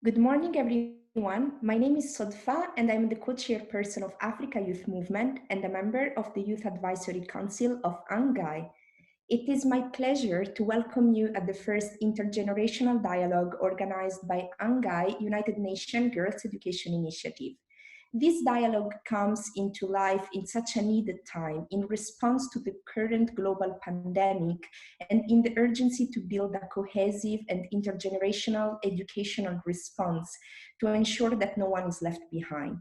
Good morning, everyone. My name is Sodfa, and I'm the co-chairperson of Africa Youth Movement and a member of the Youth Advisory Council of UNGEI. It is my pleasure to welcome you at the first intergenerational dialogue organized by UNGEI, United Nations Girls Education Initiative. This dialogue comes into life in such a needed time in response to the current global pandemic and in the urgency to build a cohesive and intergenerational educational response to ensure that no one is left behind.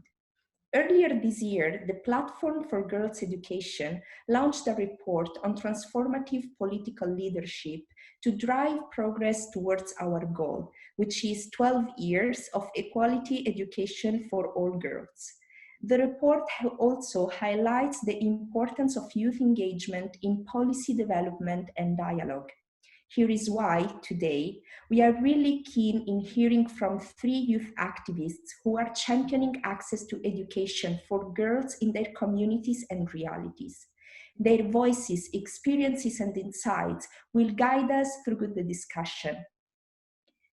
Earlier this year, the Platform for Girls' Education launched a report on transformative political leadership to drive progress towards our goal, which is 12 years of equality education for all girls. The report also highlights the importance of youth engagement in policy development and dialogue. Here is why today we are really keen in hearing from 3 youth activists who are championing access to education for girls in their communities and realities. Their voices, experiences, and insights will guide us through the discussion.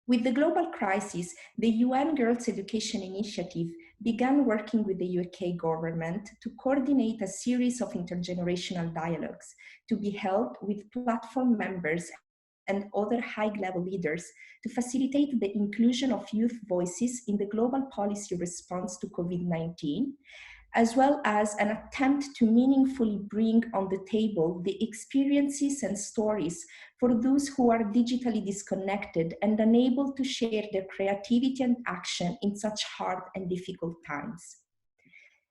With the global crisis, the UN Girls' Education Initiative began working with the UK government to coordinate a series of intergenerational dialogues to be held with platform members and other high-level leaders to facilitate the inclusion of youth voices in the global policy response to COVID-19, as well as an attempt to meaningfully bring on the table the experiences and stories for those who are digitally disconnected and unable to share their creativity and action in such hard and difficult times.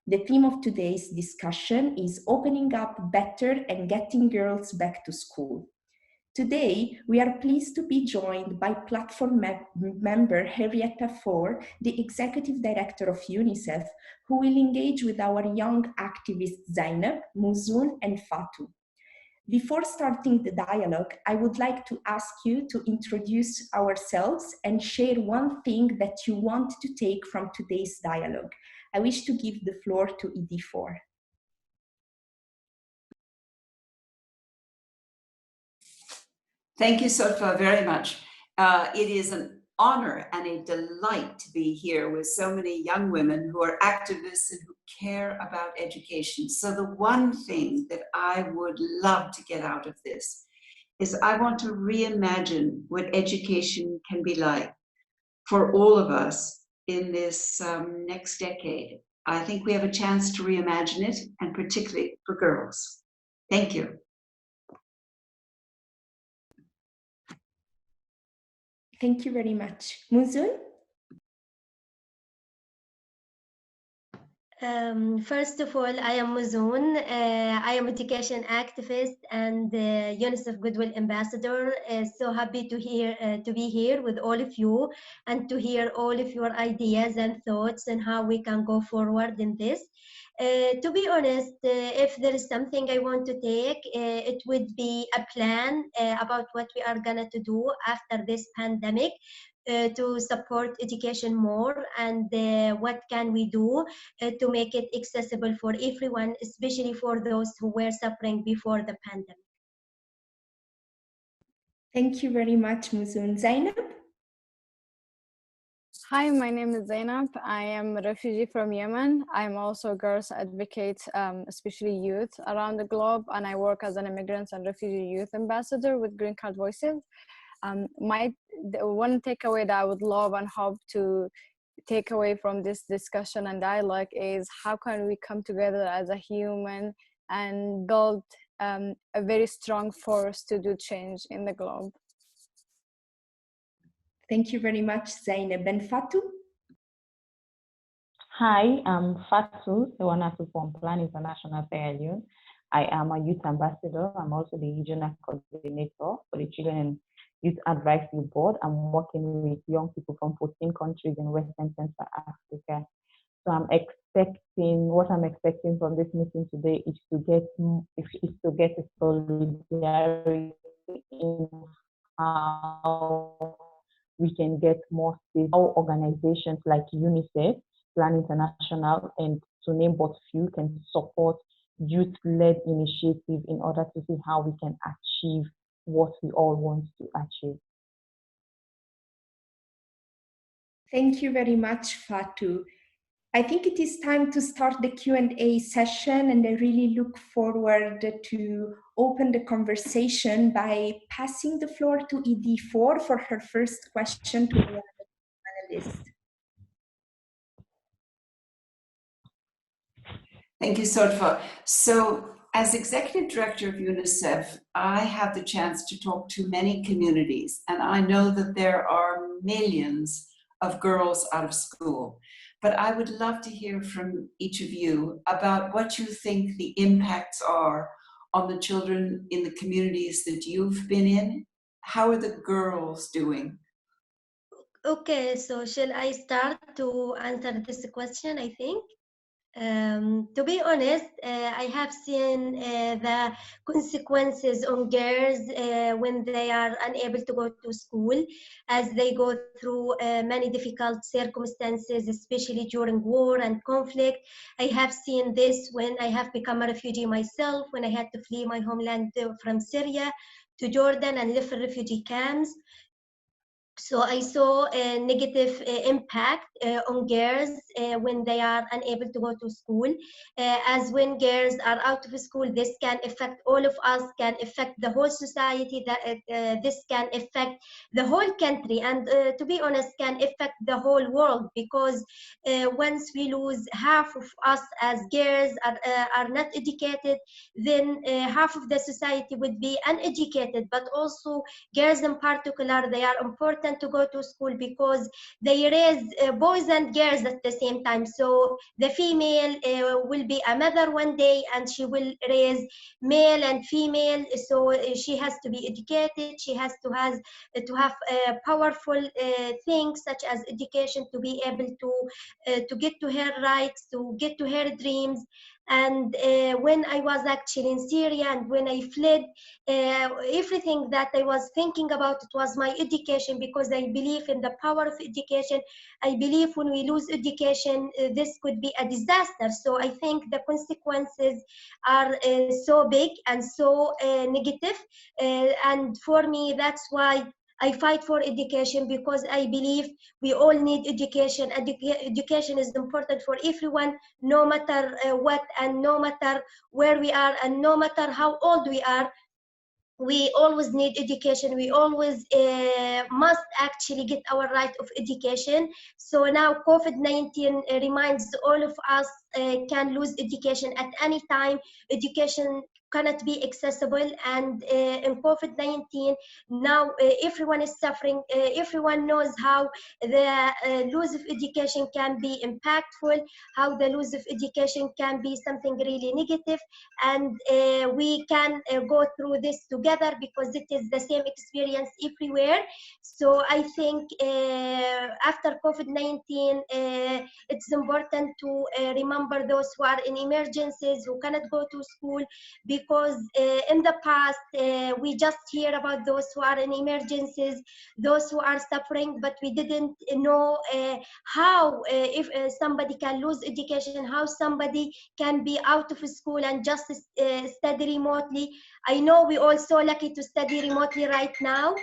The theme of today's discussion is opening up better and getting girls back to school. Today, we are pleased to be joined by platform member Henrietta Fore, the Executive Director of UNICEF, who will engage with our young activists Zaynab, Muzoon, and Fatu. Before starting the dialogue, I would like to ask you to introduce ourselves and share one thing that you want to take from today's dialogue. I wish to give the floor to Edi Fore. Thank you, Sodfa, very much. It is an honor and a delight to be here with so many young women who are activists and who care about education. So the one thing that I would love to get out of this is I want to reimagine what education can be like for all of us in this next decade. I think we have a chance to reimagine it, and particularly for girls. Thank you. Thank you very much. Muzoon? First of all, I am Muzoon. I am education activist and UNICEF Goodwill Ambassador. So happy to be here with all of you and to hear all of your ideas and thoughts and how we can go forward in this. To be honest, if there is something I want to take, it would be a plan about what we are gonna to do after this pandemic. To support education more, and what can we do to make it accessible for everyone, especially for those who were suffering before the pandemic. Thank you very much, Muzoon. Zaynab? Hi, my name is Zaynab. I am a refugee from Yemen. I'm also a girls advocate, especially youth around the globe, and I work as an immigrant and refugee youth ambassador with Green Card Voices. The one takeaway that I would love and hope to take away from this discussion and dialogue is how can we come together as a human and build a very strong force to do change in the globe. Thank you very much, Zaynab. And Fatu? Hi, I'm Fatu, Sewanasu from Plan International Sierra Leone. I am a youth ambassador. I'm also the regional coordinator for the Children and Youth Advisory Board. I'm working with young people from 14 countries in West and Central Africa. So what I'm expecting from this meeting today is to get a solidarity in how we can get more stable organizations like UNICEF, Plan International, and to name but few, can support youth-led initiatives in order to see how we can achieve what we all want to achieve. Thank you very much, Fatu. I think it is time to start the Q&A session, and I really look forward to open the conversation by passing the floor to ED4 for her first question to the panelists. Thank you, Sodfa. So, as Executive Director of UNICEF, I have the chance to talk to many communities, and I know that there are millions of girls out of school. But I would love to hear from each of you about what you think the impacts are on the children in the communities that you've been in. How are the girls doing? Okay, so shall I start to answer this question, I think? To be honest, I have seen the consequences on girls when they are unable to go to school, as they go through many difficult circumstances, especially during war and conflict. I have seen this when I have become a refugee myself, when I had to flee my homeland from Syria to Jordan and live in refugee camps. So I saw a negative impact on girls when they are unable to go to school. As when girls are out of school, this can affect all of us, can affect the whole society, that this can affect the whole country, and to be honest, can affect the whole world, because once we lose half of us as girls are not educated, then half of the society would be uneducated. But also girls in particular, they are important to go to school because they raise boys and girls at the same time. So the female will be a mother one day, and she will raise male and female. So she has to be educated. She has to have powerful things such as education to be able to get to her rights, to get to her dreams. And when I was actually in Syria and when I fled, everything that I was thinking about, it was my education, because I believe in the power of education. I believe when we lose education, this could be a disaster. So I think the consequences are so big and so negative. And for me, that's why I fight for education, because I believe we all need education. Education is important for everyone, no matter what, and no matter where we are, and no matter how old we are. We always need education. We always must actually get our right of education. So now COVID-19 reminds all of us can lose education at any time. Education cannot be accessible, and in COVID-19 now everyone is suffering. Everyone knows how the loss of education can be impactful, how the loss of education can be something really negative, and we can go through this together, because it is the same experience everywhere. So I think after COVID-19, it's important to remember those who are in emergencies, who cannot go to school, because in the past we just hear about those who are in emergencies, those who are suffering, but we didn't know how if somebody can lose education, how somebody can be out of school and just study remotely. I know we all so lucky to study remotely right now,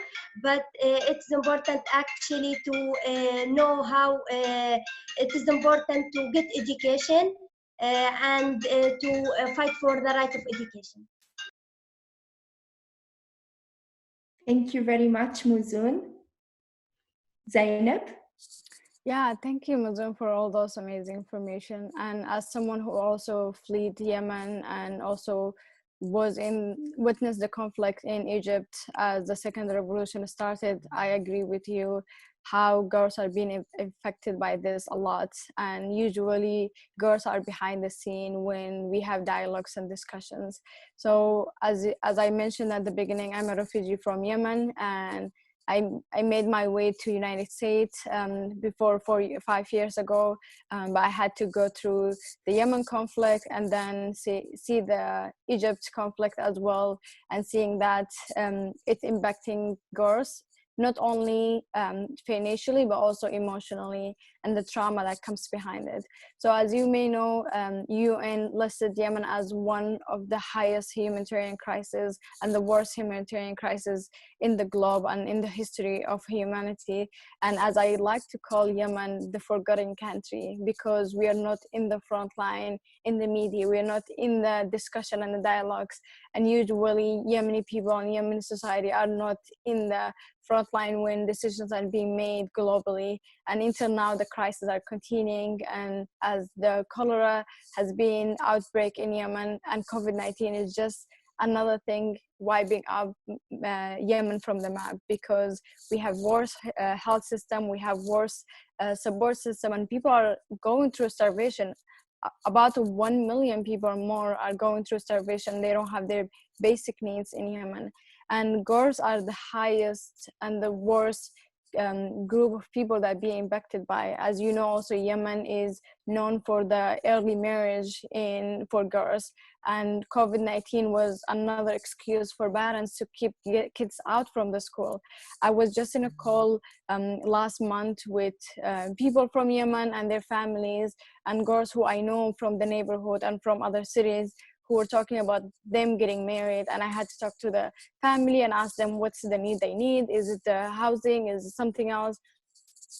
but it's important actually to know how it is important to get education and to fight for the right of education. Thank you very much, Muzoon. Zaynab? Yeah, thank you, Muzoon, for all those amazing information. And as someone who also fled Yemen and also witnessed the conflict in Egypt as the second revolution started, I agree with you how girls are being affected by this a lot. And usually girls are behind the scene when we have dialogues and discussions. So as I mentioned at the beginning, I'm a refugee from Yemen, and I made my way to United States before 5 years ago, but I had to go through the Yemen conflict and then see the Egypt conflict as well, and seeing that it's impacting girls, not only financially, but also emotionally. and the trauma that comes behind it. So as you may know, UN listed Yemen as one of the highest humanitarian crises and the worst humanitarian crisis in the globe and in the history of humanity. And as I like to call Yemen the forgotten country, because we are not in the front line in the media, we are not in the discussion and the dialogues, and usually Yemeni people and Yemeni society are not in the front line when decisions are being made globally. And until now the crises are continuing, and as the cholera has been outbreak in Yemen, and COVID-19 is just another thing wiping up Yemen from the map, because we have worse health system, we have worse support system, and people are going through starvation. About 1 million people or more are going through starvation. They don't have their basic needs in Yemen. And girls are the highest and the worst group of people that be impacted by. As you know, also Yemen is known for the early marriage for girls, and COVID-19 was another excuse for parents to keep kids out from the school. I was just in a call last month with people from Yemen and their families, and girls who I know from the neighborhood and from other cities, who were talking about them getting married. And I had to talk to the family and ask them what's the need they need. Is it the housing? Is it something else?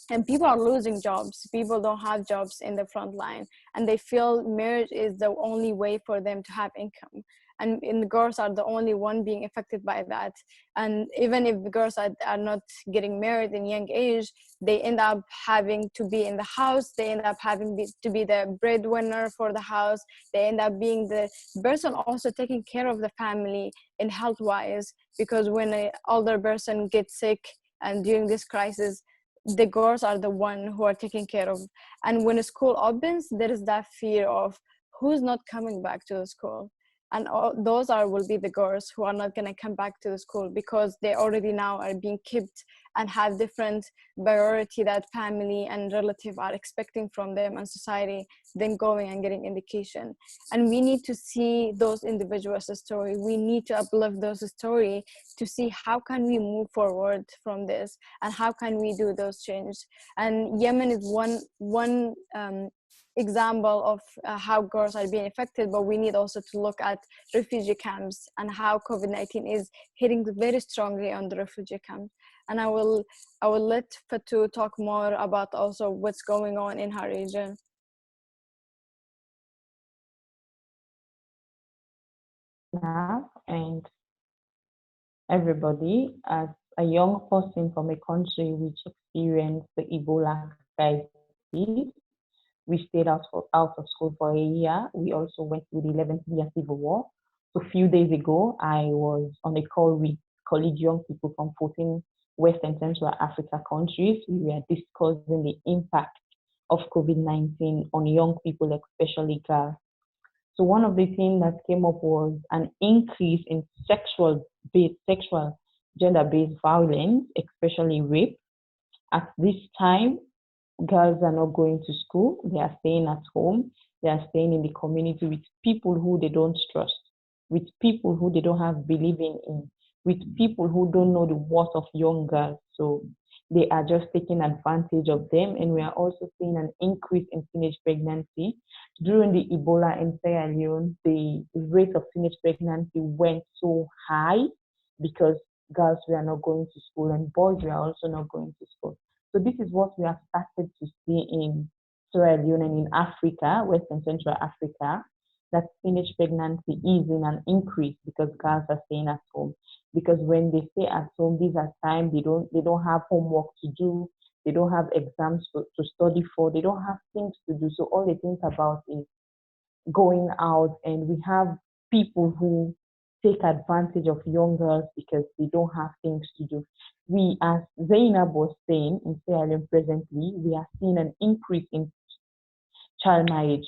And people are losing jobs. People don't have jobs in the front line, and they feel marriage is the only way for them to have income. And the girls are the only one being affected by that. And even if the girls are not getting married in young age, they end up having to be in the house. They end up having to be the breadwinner for the house. They end up being the person also taking care of the family in health-wise, because when an older person gets sick and during this crisis, the girls are the one who are taken care of. And when a school opens, there is that fear of who's not coming back to the school. And those will be the girls who are not going to come back to the school, because they already now are being kept and have different priority that family and relative are expecting from them and society than going and getting education. And we need to see those individuals' story. We need to uplift those story to see how can we move forward from this and how can we do those changes. And Yemen is one example of how girls are being affected, but we need also to look at refugee camps and how COVID-19 is hitting very strongly on the refugee camps. And I will let Fatu talk more about also what's going on in her region. And everybody, as a young person from a country which experienced the Ebola crisis, we stayed out of school for a year. We also went through the 11th year civil war. So a few days ago, I was on a call with colleague young people from 14 West and Central Africa countries. We were discussing the impact of COVID-19 on young people, especially girls. So one of the things that came up was an increase in sexual gender-based violence, especially rape. At this time, girls are not going to school. They are staying at home. They are staying in the community with people who they don't trust, with people who they don't have believing in, with people who don't know the worth of young girls. So they are just taking advantage of them. And we are also seeing an increase in teenage pregnancy. During the Ebola in Sierra Leone, the rate of teenage pregnancy went so high because girls were not going to school and boys were also not going to school. So this is what we have started to see in Sierra Leone and in Africa, West and Central Africa, that teenage pregnancy is in an increase because girls are staying at home. Because when they stay at home, these are times they don't have homework to do, they don't have exams to study for, they don't have things to do. So all they think about is going out, and we have people who take advantage of young girls because they don't have things to do. We, as Zaynab was saying, in Sierra Leone presently, we are seeing an increase in child marriage.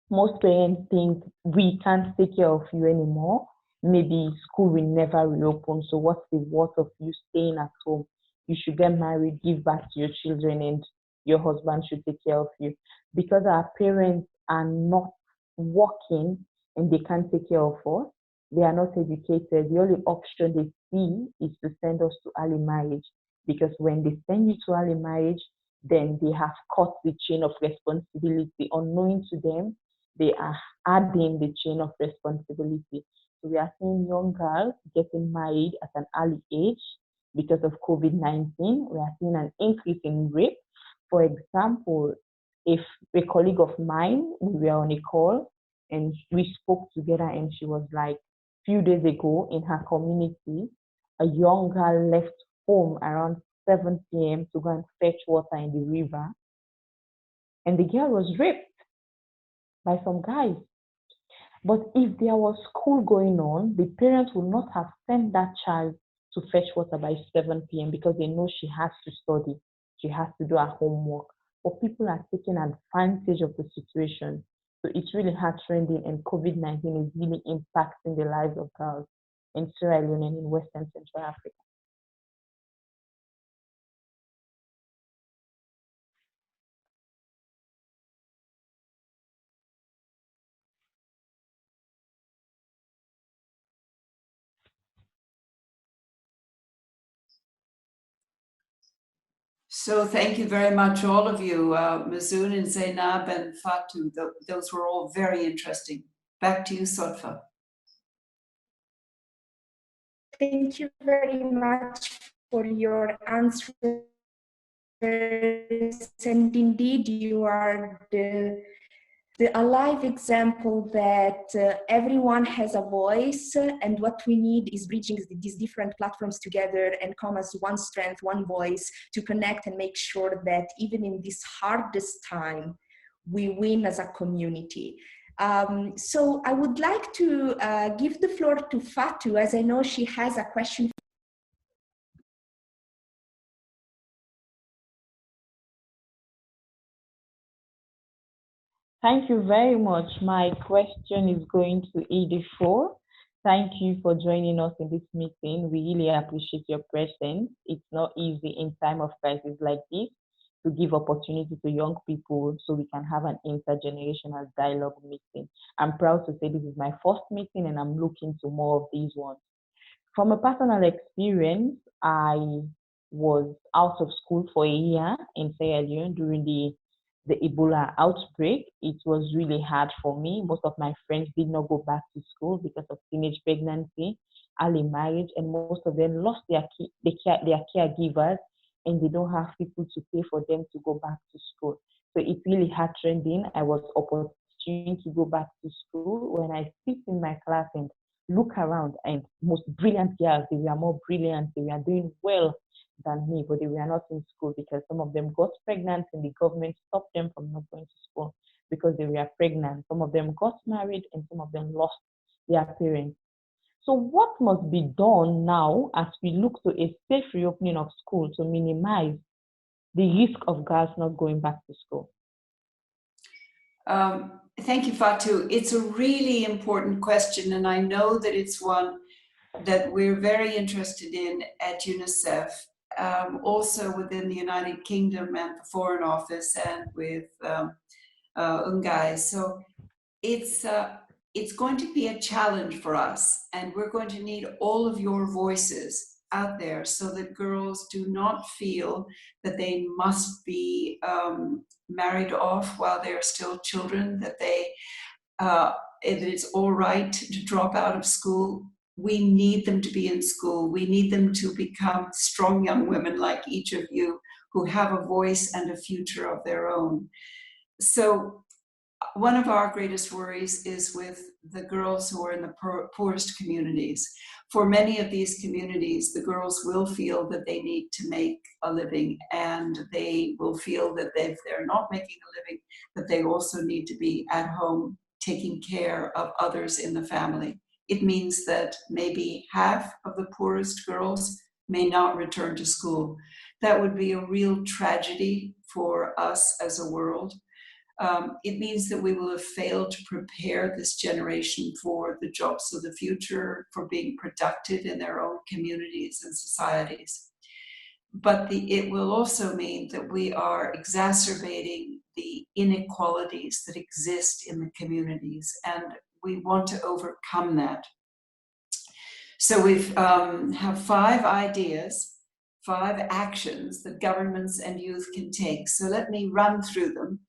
Most parents think we can't take care of you anymore. Maybe school will never reopen. So what's the worth of you staying at home? You should get married, give back to your children, and your husband should take care of you. Because our parents are not working and they can't take care of us, they are not educated. The only option they see is to send us to early marriage. Because when they send you to early marriage, then they have cut the chain of responsibility. Unknowing to them, they are adding the chain of responsibility. So we are seeing young girls getting married at an early age because of COVID-19. We are seeing an increase in rape. For example, if a colleague of mine, we were on a call and we spoke together, and she was like, few days ago in her community, a young girl left home around 7 p.m. to go and fetch water in the river. And the girl was raped by some guys. But if there was school going on, the parents would not have sent that child to fetch water by 7 p.m. because they know she has to study. She has to do her homework. But people are taking advantage of the situation. So it's really hard trending, and COVID-19 is really impacting the lives of girls in Sierra Leone and in Western Central Africa. So thank you very much, all of you, Muzoon and Zaynab and Fatu. Those were all very interesting. Back to you, Sodfa. Thank you very much for your answers. And indeed, you are the alive example that everyone has a voice, and what we need is bridging these different platforms together and come as one strength, one voice to connect and make sure that even in this hardest time, we win as a community. So I would like to give the floor to Fatu, as I know she has a question. Thank you very much. My question is going to Edith Fore. Thank you for joining us in this meeting. We really appreciate your presence. It's not easy in time of crisis like this to give opportunity to young people so we can have an intergenerational dialogue meeting. I'm proud to say this is my first meeting, and I'm looking to more of these ones. From a personal experience, I was out of school for a year in Sierra Leone during the Ebola outbreak. It was really hard for me. Most of my friends did not go back to school because of teenage pregnancy, early marriage, and most of them lost their caregivers, and they don't have people to pay for them to go back to school. So it's really hard trending. I was opportune to go back to school. When I sit in my class and look around, and most brilliant girls, they were more brilliant, they were doing well than me, but they were not in school because some of them got pregnant and the government stopped them from not going to school because they were pregnant. Some of them got married and some of them lost their parents. So what must be done now as we look to a safe reopening of school to minimize the risk of girls not going back to school? Thank you, Fatu. It's a really important question, and I know that it's one that we're very interested in at UNICEF, also within the United Kingdom and the Foreign Office, and with UNGEI. So it's going to be a challenge for us, and we're going to need all of your voices out there so that girls do not feel that they must be married off while they're still children, that it's all right to drop out of school. We need them to be in school. We need them to become strong young women like each of you who have a voice and a future of their own. So one of our greatest worries is with the girls who are in the poorest communities. For many of these communities, the girls will feel that they need to make a living, and they will feel that if they're not making a living, that they also need to be at home taking care of others in the family. It means that maybe half of the poorest girls may not return to school. That would be a real tragedy for us as a world. It means that we will have failed to prepare this generation for the jobs of the future, for being productive in their own communities and societies. But it will also mean that we are exacerbating the inequalities that exist in the communities, and we want to overcome that. So we have 5 ideas 5 actions that governments and youth can take. So let me run through them,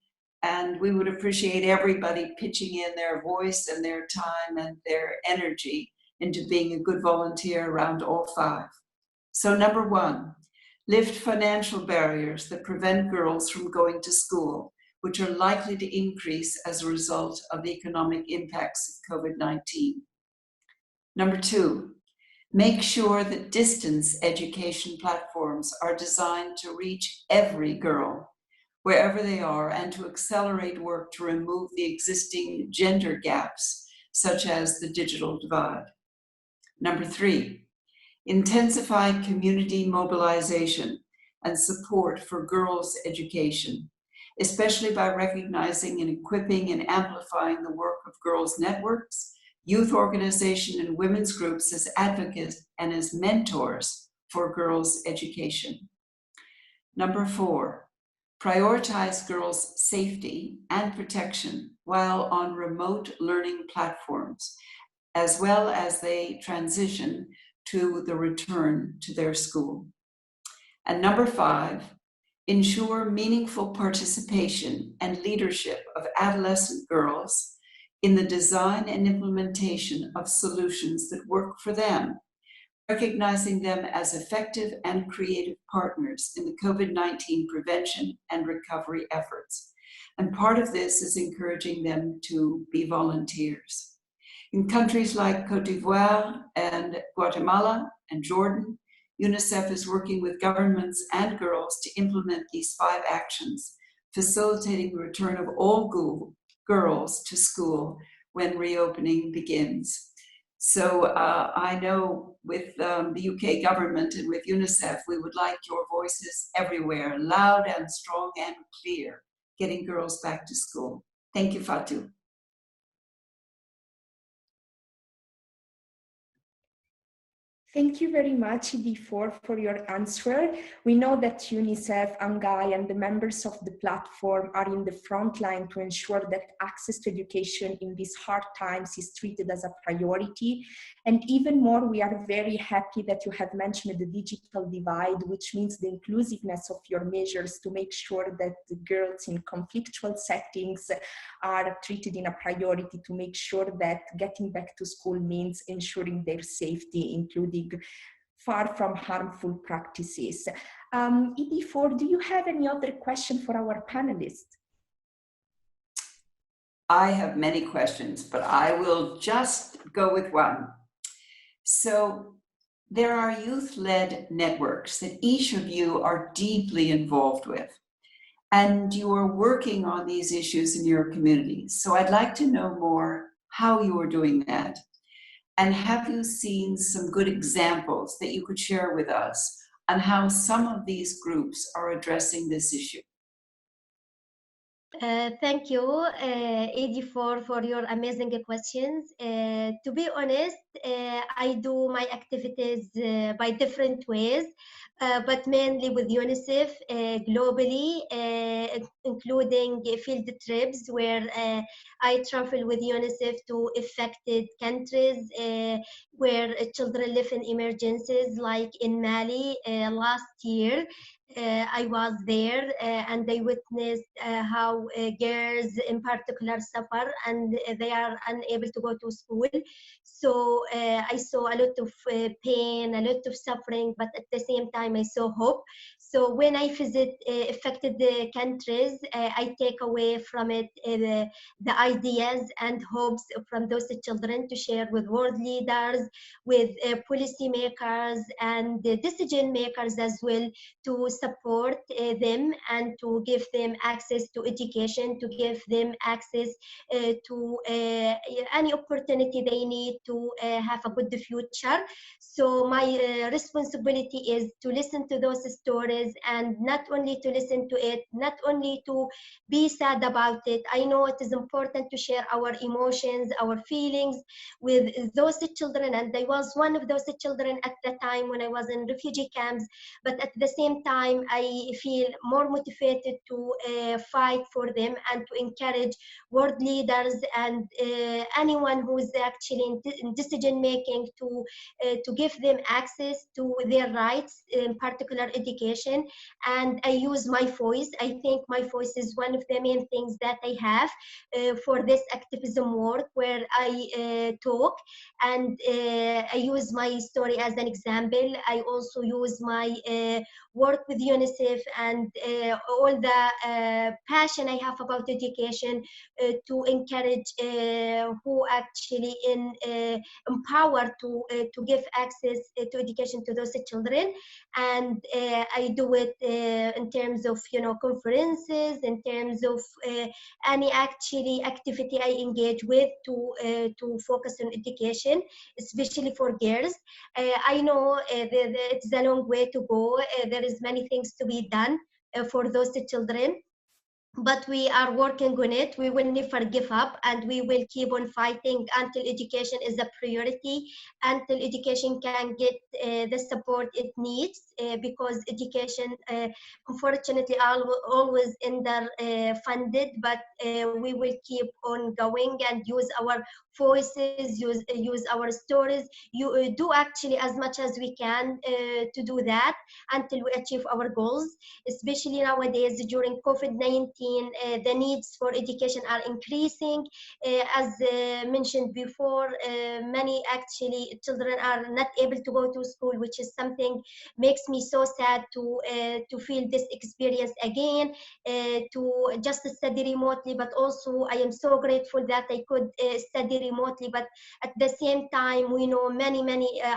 and we would appreciate everybody pitching in their voice and their time and their energy into being a good volunteer around all 5. So number 1, lift financial barriers that prevent girls from going to school, which are likely to increase as a result of the economic impacts of COVID-19. Number 2, make sure that distance education platforms are designed to reach every girl, wherever they are, and to accelerate work to remove the existing gender gaps, such as the digital divide. Number 3, intensify community mobilization and support for girls' education, especially by recognizing and equipping and amplifying the work of girls' networks, youth organization, and women's groups as advocates and as mentors for girls' education. Number 4, prioritize girls' safety and protection while on remote learning platforms, as well as they transition to the return to their school. And number 5, ensure meaningful participation and leadership of adolescent girls in the design and implementation of solutions that work for them, recognizing them as effective and creative partners in the COVID-19 prevention and recovery efforts. And part of this is encouraging them to be volunteers. In countries like Côte d'Ivoire and Guatemala and Jordan, UNICEF is working with governments and girls to implement these 5 actions, facilitating the return of all girls to school when reopening begins. So I know with the UK government and with UNICEF, we would like your voices everywhere, loud and strong and clear, getting girls back to school. Thank you, Fatu. Thank you very much, Fore, for your answer. We know that UNICEF, UNGEI, and the members of the platform are in the front line to ensure that access to education in these hard times is treated as a priority. And even more, we are very happy that you have mentioned the digital divide, which means the inclusiveness of your measures to make sure that the girls in conflictual settings are treated in a priority, to make sure that getting back to school means ensuring their safety, including far from harmful practices. Fore, do you have any other question for our panelists? I have many questions, but I will just go with one. So there are youth-led networks that each of you are deeply involved with, and you are working on these issues in your communities. So I'd like to know more how you are doing that. And have you seen some good examples that you could share with us on how some of these groups are addressing this issue? Thank you, Fore, for your amazing questions. To be honest, I do my activities by different ways, but mainly with UNICEF globally, including field trips where I travel with UNICEF to affected countries where children live in emergencies, like in Mali last year. I was there and I witnessed how girls in particular suffer and they are unable to go to school. So I saw a lot of pain, a lot of suffering, but at the same time I saw hope. So when I visit affected countries, I take away from it the ideas and hopes from those children to share with world leaders, with policy makers and decision makers as well, to support them and to give them access to education, to give them access to any opportunity they need to have a good future. So my responsibility is to listen to those stories is, and not only to listen to it, not only to be sad about it. I know it is important to share our emotions, our feelings with those children, and I was one of those children at the time when I was in refugee camps. But at the same time, I feel more motivated to fight for them and to encourage world leaders and anyone who is actually in decision making to give them access to their rights, in particular education. And I use my voice. I think my voice is one of the main things that I have for this activism work, where I talk and I use my story as an example. I also use my work with UNICEF and all the passion I have about education to encourage who actually empowered to give access to education to those children. And I do it in terms of conferences, in terms of any actually activity I engage with to focus on education, especially for girls. I know it's a long way to go. There is many things to be done for those children, but we are working on it. We will never give up, and we will keep on fighting until education is a priority, until education can get the support it needs, because education unfortunately always underfunded. But we will keep on going and use our voices, use our stories, do actually as much as we can to do that until we achieve our goals. Especially nowadays during COVID-19, the needs for education are increasing. As mentioned before, many actually children are not able to go to school, which is something makes me so sad to feel this experience again, to just study remotely. But also I am so grateful that I could study remotely. But at the same time, we know many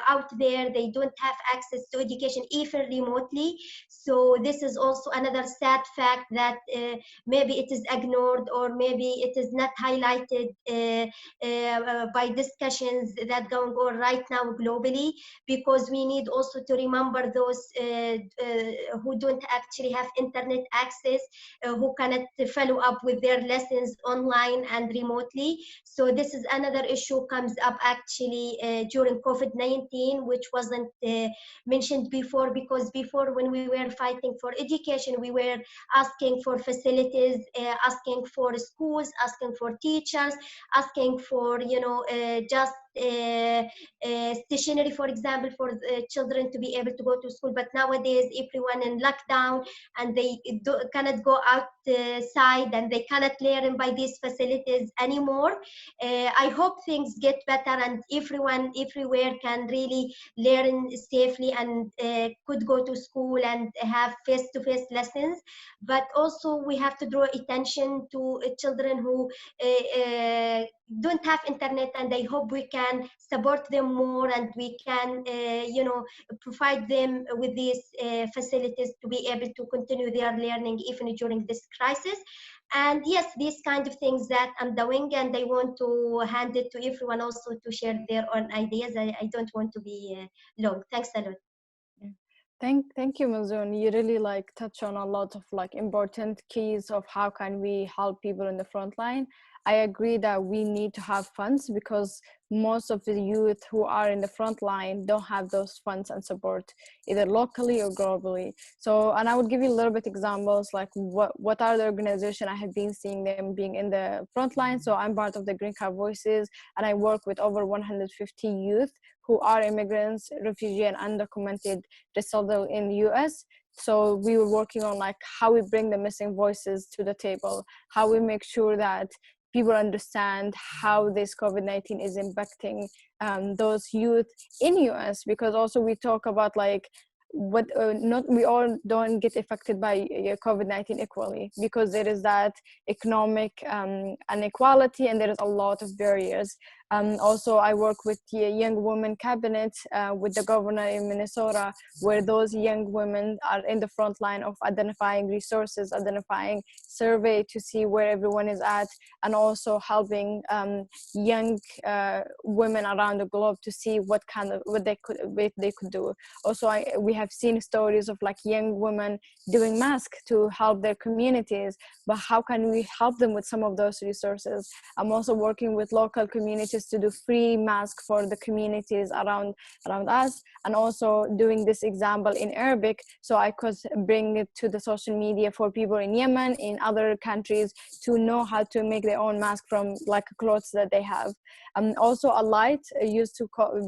out there, they don't have access to education even remotely. So this is also another sad fact that maybe it is ignored, or maybe it is not highlighted by discussions that going on right now globally, because we need also to remember those who don't actually have internet access, who cannot follow up with their lessons online and remotely. So this is another issue comes up actually during COVID-19, which wasn't mentioned before, because before, when we were fighting for education, we were asking for facilities, asking for schools, asking for teachers, asking for just stationery, for example, for children to be able to go to school. But nowadays everyone in lockdown, and they cannot go outside, and they cannot learn by these facilities anymore. I hope things get better, and everyone everywhere can really learn safely and could go to school and have face-to-face lessons. But also we have to draw attention to children who don't have internet, and I hope we can support them more, and we can provide them with these facilities to be able to continue their learning even during this crisis. And yes, these kind of things that I'm doing, and I want to hand it to everyone also to share their own ideas. I don't want to be long. Thanks a lot. Thank you, Muzoon. You really touch on a lot of important keys of how can we help people in the front line. I agree that we need to have funds, because most of the youth who are in the front line don't have those funds and support, either locally or globally. So, and I would give you a little bit examples, like what are the organizations I have been seeing them being in the front line. So I'm part of the Green Card Voices, and I work with over 150 youth who are immigrants, refugees, and undocumented resettled in the US. So we were working on how we bring the missing voices to the table, how we make sure that people understand how this COVID-19 is impacting those youth in US, because also we talk about not we all don't get affected by COVID-19 equally, because there is that economic inequality, and there is a lot of barriers. Also, I work with the Young Women Cabinet with the governor in Minnesota, where those young women are in the front line of identifying resources, identifying survey to see where everyone is at, and also helping young women around the globe to see what they could do. Also, we have seen stories of like young women doing masks to help their communities, but how can we help them with some of those resources? I'm also working with local communities to do free masks for the communities around us, and also doing this example in Arabic so I could bring it to the social media for people in Yemen, in other countries, to know how to make their own mask from like clothes that they have. Also, Alight used to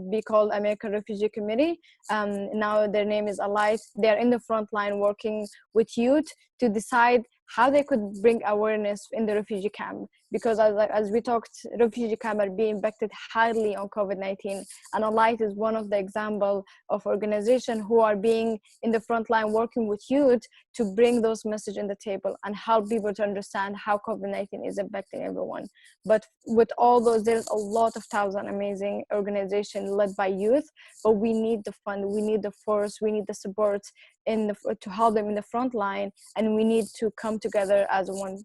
be called American Refugee Committee. Now their name is Alight. They're in the front line working with youth to decide how they could bring awareness in the refugee camp, because as we talked, refugee camp are being impacted highly on COVID-19, and Alight is one of the example of organizations who are being in the front line working with youth to bring those messages in the table and help people to understand how COVID-19 is impacting everyone. But with all those, there's a lot of thousand amazing organizations led by youth, but we need the fund, we need the force, we need the support to help them in the front line, and we need to come together as one.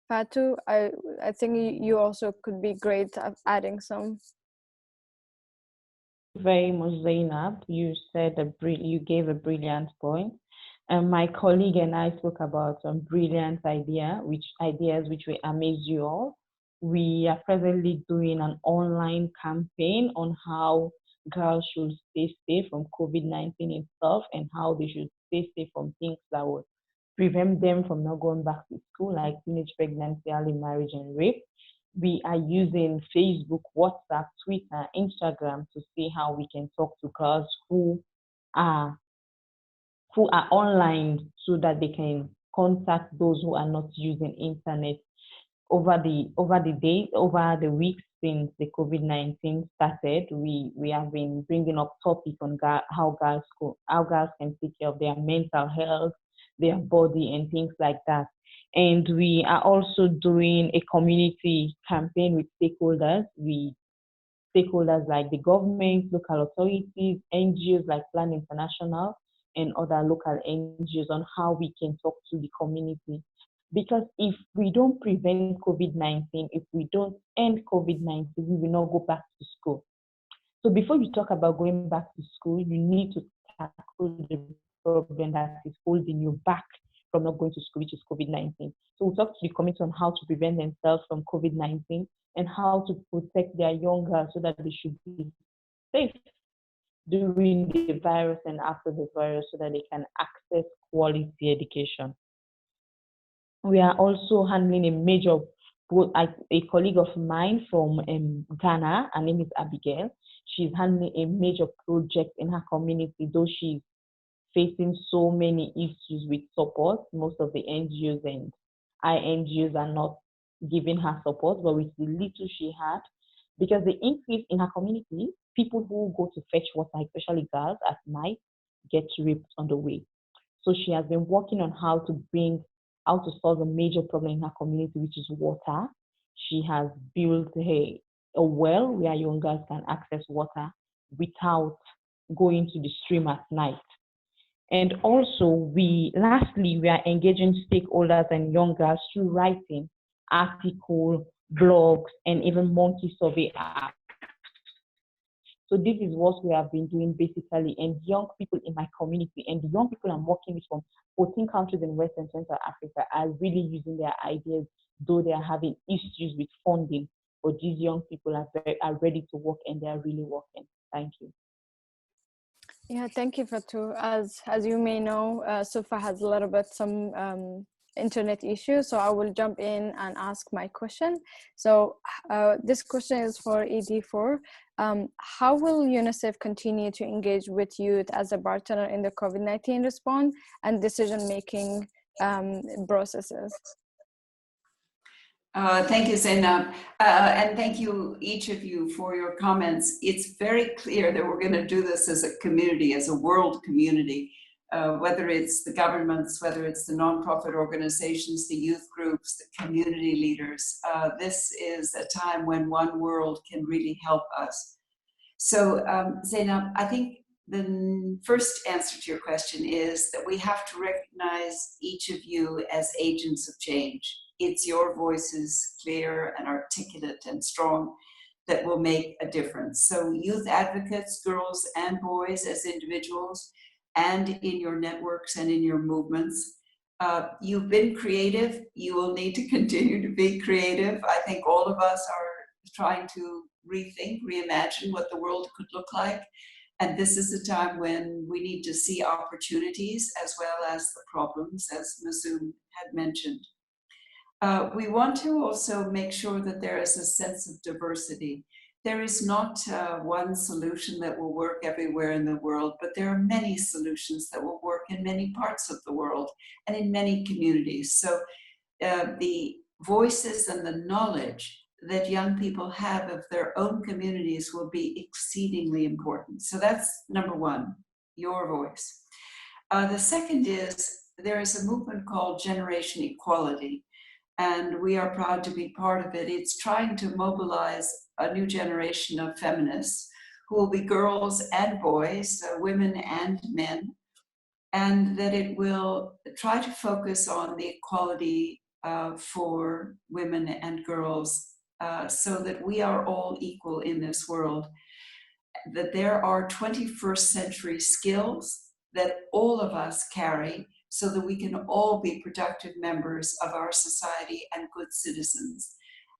Fatu, I think you also could be great at adding some. Very much, Zaynab. You gave a brilliant point. And my colleague and I spoke about some brilliant ideas which will amaze you all. We are presently doing an online campaign on how girls should stay safe from COVID-19 itself, and how they should stay safe from things that would prevent them from not going back to school, like teenage pregnancy, early marriage, and rape. We are using Facebook, WhatsApp, Twitter, Instagram to see how we can talk to girls who are online, so that they can contact those who are not using internet. Over the weeks since the COVID-19 started, we have been bringing up topics on how girls can take care of their mental health, their body, and things like that. And we are also doing a community campaign with stakeholders. Stakeholders like the government, local authorities, NGOs like Plan International, and other local NGOs on how we can talk to the community. Because if we don't prevent COVID-19, if we don't end COVID-19, we will not go back to school. So before you talk about going back to school, you need to tackle the problem that is holding you back from not going to school, which is COVID-19. So we'll talk to the community on how to prevent themselves from COVID-19 and how to protect their young girls so that they should be safe during the virus and after the virus, so that they can access quality education. We are also handling a colleague of mine from Ghana, her name is Abigail. She's handling a major project in her community, though she's facing so many issues with support. Most of the NGOs and INGOs are not giving her support, but with the little she had, because the increase in her community, people who go to fetch water, especially girls at night, get raped on the way. So she has been working on how to solve a major problem in her community, which is water. She has built a well where young girls can access water without going to the stream at night. And also, lastly, we are engaging stakeholders and young girls through writing, articles, blogs, and even monkey survey apps. So this is what we have been doing basically, and young people in my community and the young people I'm working with from 14 countries in West and Central Africa are really using their ideas, though they are having issues with funding. But these young people are ready to work, and they are really working. Thank you. Yeah, thank you, Fatu. As you may know, Sodfa has a little bit some internet issues, so I will jump in and ask my question. So this question is for ED4. How will UNICEF continue to engage with youth as a partner in the COVID-19 response and decision-making processes? Thank you, Zaynab. And thank you, each of you, for your comments. It's very clear that we're going to do this as a community, as a world community. whether it's the governments, whether it's the nonprofit organizations, the youth groups, the community leaders. This is a time when one world can really help us. So Zaynab, I think the first answer to your question is that we have to recognize each of you as agents of change. It's your voices, clear and articulate and strong, that will make a difference. So youth advocates, girls and boys as individuals, and in your networks and in your movements. You've been creative. You will need to continue to be creative. I think all of us are trying to rethink, reimagine what the world could look like. And this is a time when we need to see opportunities as well as the problems, as Muzoon had mentioned. We want to also make sure that there is a sense of diversity. There is not one solution that will work everywhere in the world, but there are many solutions that will work in many parts of the world and in many communities. So the voices and the knowledge that young people have of their own communities will be exceedingly important. So that's number one, your voice. The second is there is a movement called Generation Equality, and we are proud to be part of it. It's trying to mobilize a new generation of feminists who will be girls and boys, women and men, and that it will try to focus on the equality for women and girls so that we are all equal in this world, that there are 21st century skills that all of us carry so that we can all be productive members of our society and good citizens.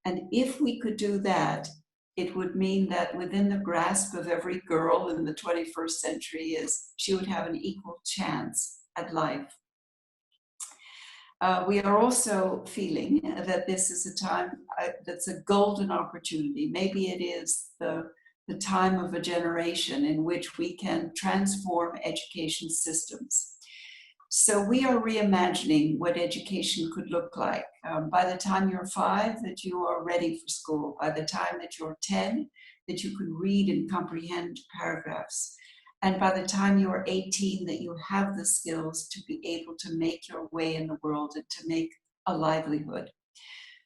And if we could do that, it would mean that within the grasp of every girl in the 21st century is she would have an equal chance at life. We are also feeling that this is a time that's a golden opportunity. Maybe it is the time of a generation in which we can transform education systems. So we are reimagining what education could look like. By the time you're 5, that you are ready for school. By the time that you're 10, that you can read and comprehend paragraphs. And by the time you're 18, that you have the skills to be able to make your way in the world and to make a livelihood.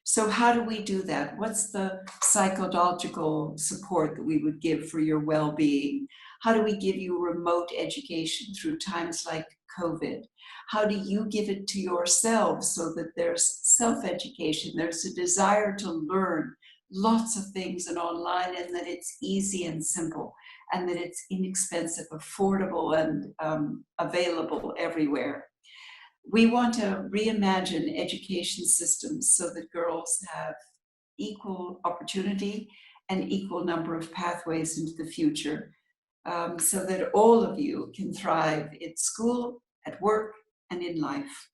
So how do we do that? What's the psychological support that we would give for your well-being? How do we give you remote education through times like COVID? How do you give it to yourselves so that there's self-education, there's a desire to learn lots of things and online, and that it's easy and simple, and that it's inexpensive, affordable, and available everywhere. We want to reimagine education systems so that girls have equal opportunity and equal number of pathways into the future, so that all of you can thrive in school, at work, and in life.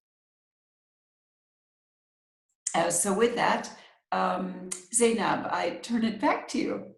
So with that, Zaynab, I turn it back to you.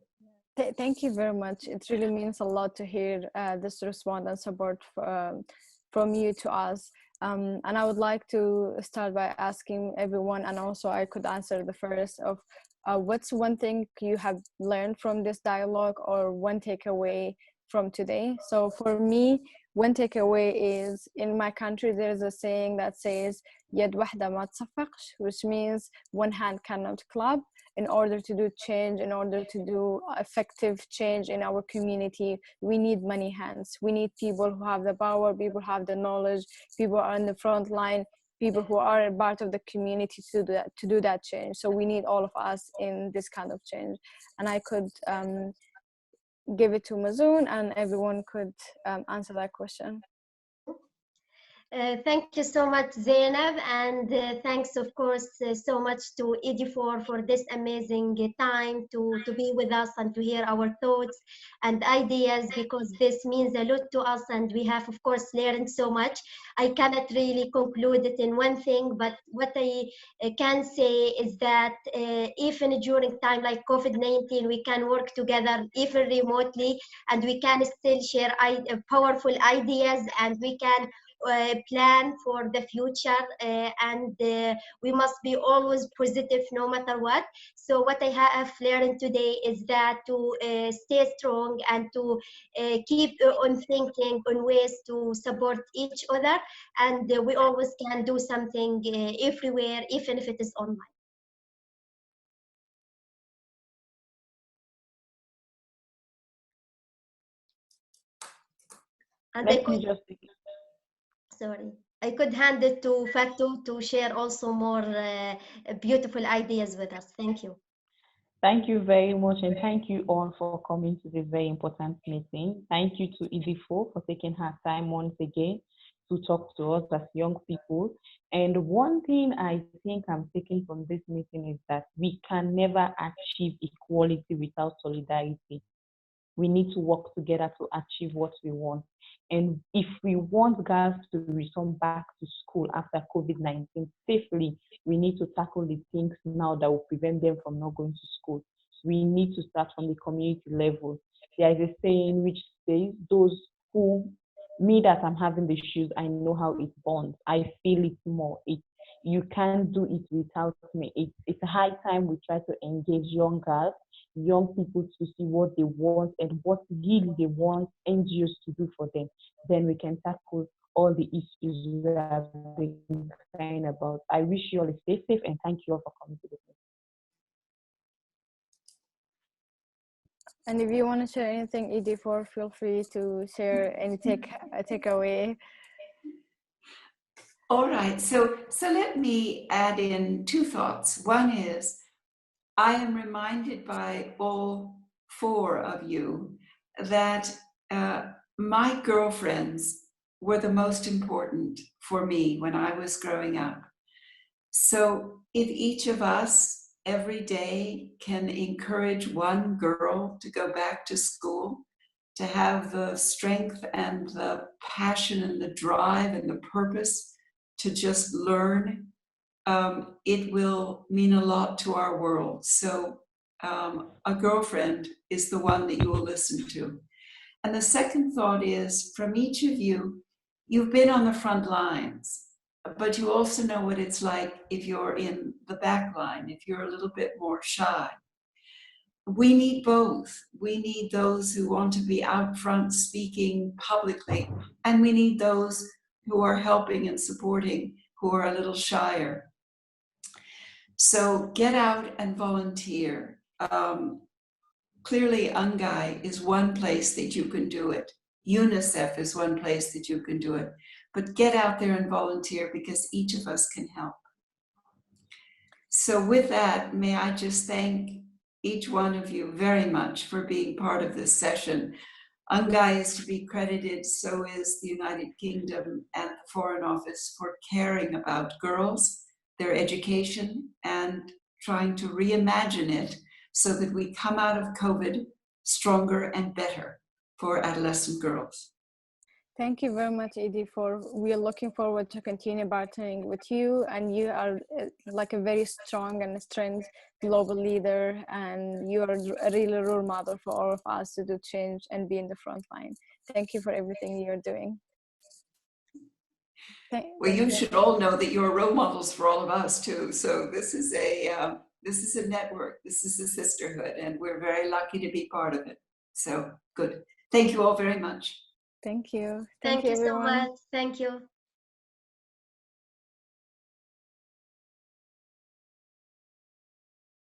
Thank you very much. It really means a lot to hear this response and support from you to us. And I would like to start by asking everyone, and also I could answer the first of what's one thing you have learned from this dialogue, or one takeaway from today. So for me, one takeaway is, in my country there's a saying that says يد واحدة ما تصفقش, which means one hand cannot clap. In order to do change, in order to do effective change in our community, we need many hands. We need people who have the power, people who have the knowledge, people who are on the front line, people who are a part of the community to do that change. So we need all of us in this kind of change. And I could give it to Muzoon, and everyone could answer that question. Thank you so much, Zaynab, and thanks, of course, so much to Fore for this amazing time to be with us and to hear our thoughts and ideas, because this means a lot to us, and we have, of course, learned so much. I cannot really conclude it in one thing, but what I can say is that even during time like COVID-19, we can work together, even remotely, and we can still share powerful ideas, and we can plan for the future, and we must be always positive no matter what. So what I have learned today is that to stay strong and to keep on thinking on ways to support each other, and we always can do something everywhere, even if it is online. And Let me just sorry, I could hand it to Fatu to share also more beautiful ideas with us. Thank you. Thank you very much, and thank you all for coming to this very important meeting. Thank you to Fore for taking her time once again to talk to us as young people. And one thing I think I'm taking from this meeting is that we can never achieve equality without solidarity. We need to work together to achieve what we want. And if we want girls to return back to school after COVID-19 safely, we need to tackle the things now that will prevent them from not going to school. We need to start from the community level. There is a saying which says, those who, me that I'm having the shoes, I know how it bonds. I feel it more. You can't do it without me. It's a high time we try to engage young girls, young people, to see what they want and what really they want NGOs to do for them. Then we can tackle all the issues we have been saying about. I wish you all a stay safe, and thank you all for coming to this meeting. And if you want to share anything, Fore, feel free to share any takeaway. All right, so let me add in two thoughts. One is, I am reminded by all four of you that my girlfriends were the most important for me when I was growing up. So if each of us every day can encourage one girl to go back to school, to have the strength and the passion and the drive and the purpose to just learn, it will mean a lot to our world. So a girlfriend is the one that you will listen to. And the second thought is, from each of you, you've been on the front lines, but you also know what it's like if you're in the back line, if you're a little bit more shy. We need both. We need those who want to be out front speaking publicly, and we need those who are helping and supporting, who are a little shyer. So get out and volunteer. Clearly, UNGEI is one place that you can do it. UNICEF is one place that you can do it. But get out there and volunteer, because each of us can help. So with that, may I just thank each one of you very much for being part of this session. UNGEI is to be credited, so is the United Kingdom and the Foreign Office, for caring about girls, their education, and trying to reimagine it so that we come out of COVID stronger and better for adolescent girls. Thank you very much, Fore. We are looking forward to continue partnering with you, and you are like a very strong and strong global leader, and you are a really role model for all of us to do change and be in the front line. Thank you for everything you're doing. Well, you should all know that you're role models for all of us too. So this is a network, this is a sisterhood, and we're very lucky to be part of it. So good. Thank you all very much. Thank you. Thank you so everyone. much. Thank you.